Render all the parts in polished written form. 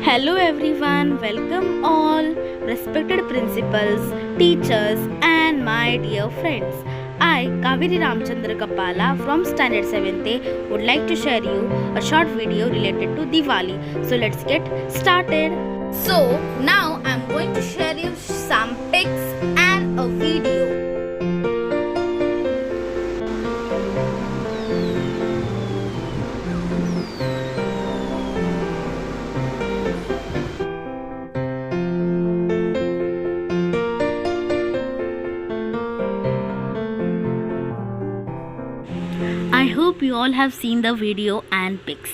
Hello everyone, welcome all respected principals, teachers and my dear friends. I, Kaveri Ramchandra Kapala from Standard 7th A would like to share you a short video related to Diwali. So let's get started. So now I'm going to share you some pics and a video. I hope you all have seen the video and pics.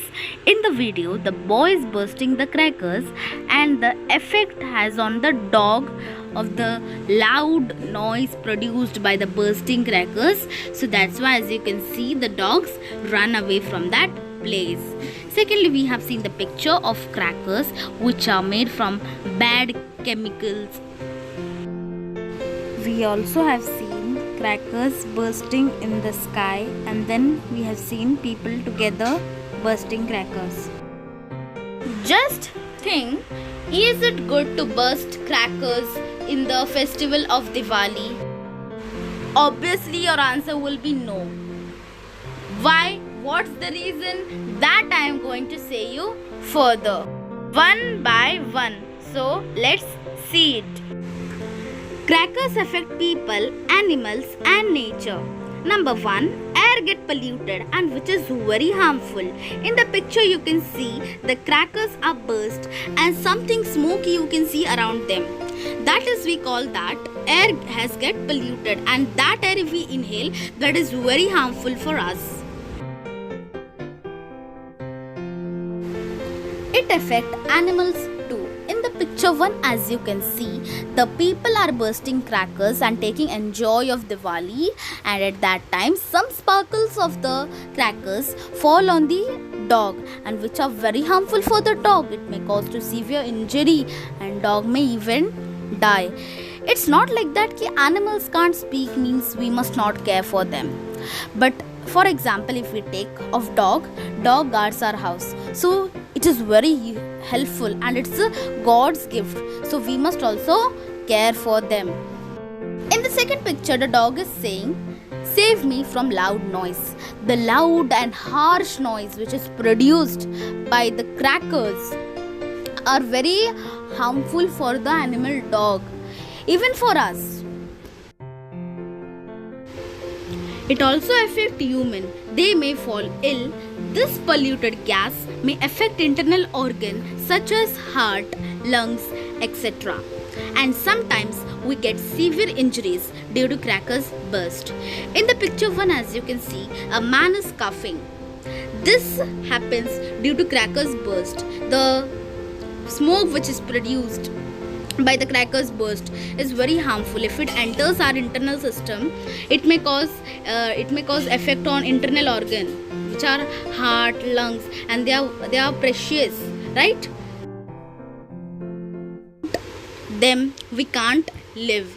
In the video, the boy is bursting the crackers and the effect has on the dog of the loud noise produced by the bursting crackers. So that's why, as you can see, the dogs run away from that place. Secondly, we have seen the picture of crackers which are made from bad chemicals. We also have seen crackers bursting in the sky, and then we have seen people together bursting crackers. Just think, is it good to burst crackers in the festival of Diwali? Obviously your answer will be no. Why? What's the reason? That I am going to say you further, one by one. So let's see it. Crackers affect people, animals and nature. Number 1, air get polluted, and which is very harmful. In the picture you can see the crackers are burst and something smoky you can see around them. That is, we call that air has get polluted, and that air if we inhale, that is very harmful for us. It affects animals too. In the picture 1, as you can see, the people are bursting crackers and taking enjoy of Diwali, and at that time some sparkles of the crackers fall on the dog, and which are very harmful for the dog. It may cause to severe injury and dog may even die. It's not like that ki animals can't speak means we must not care for them. But for example, if we take of dog guards our house, so it is very helpful and it's a God's gift, so we must also care for them. In the second picture, the dog is saying, save me from loud noise. The loud and harsh noise which is produced by the crackers are very harmful for the animal dog, even for us. It also affects human. They may fall ill. This polluted gas may affect internal organs such as heart, lungs, etc. And sometimes we get severe injuries due to crackers burst. In the picture 1, as you can see, a man is coughing. This happens due to crackers burst. The smoke which is produced by the crackers burst is very harmful. If it enters our internal system, it may cause effect on internal organ which are heart, lungs, and they are precious, right? Them we can't live.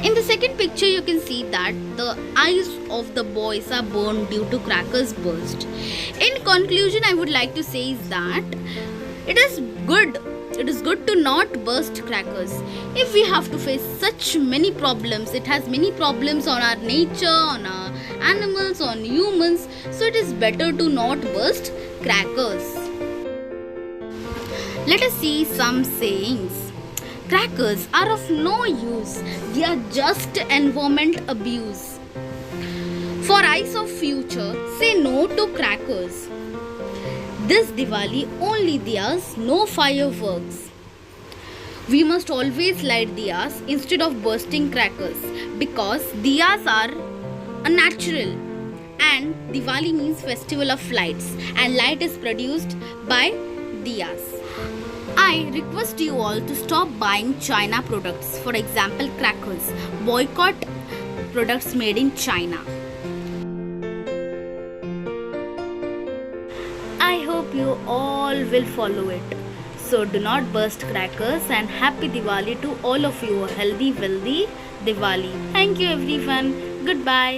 In the second picture you can see that the eyes of the boys are burned due to crackers burst. In conclusion, I would like to say is that it is good to not burst crackers. If we have to face such many problems, it has many problems on our nature, on our animals, on humans, so it is better to not burst crackers. Let us see some sayings. Crackers are of no use. They are just environment abuse. For eyes of future, say no to crackers. This Diwali only diyas, no fireworks. We must always light diyas instead of bursting crackers, because diyas are unnatural, and Diwali means festival of lights, and light is produced by diyas. I request you all to stop buying China products, for example crackers. Boycott products made in China. I hope you all will follow it. So do not burst crackers, and happy Diwali to all of you. A healthy, wealthy Diwali. Thank you everyone. Goodbye.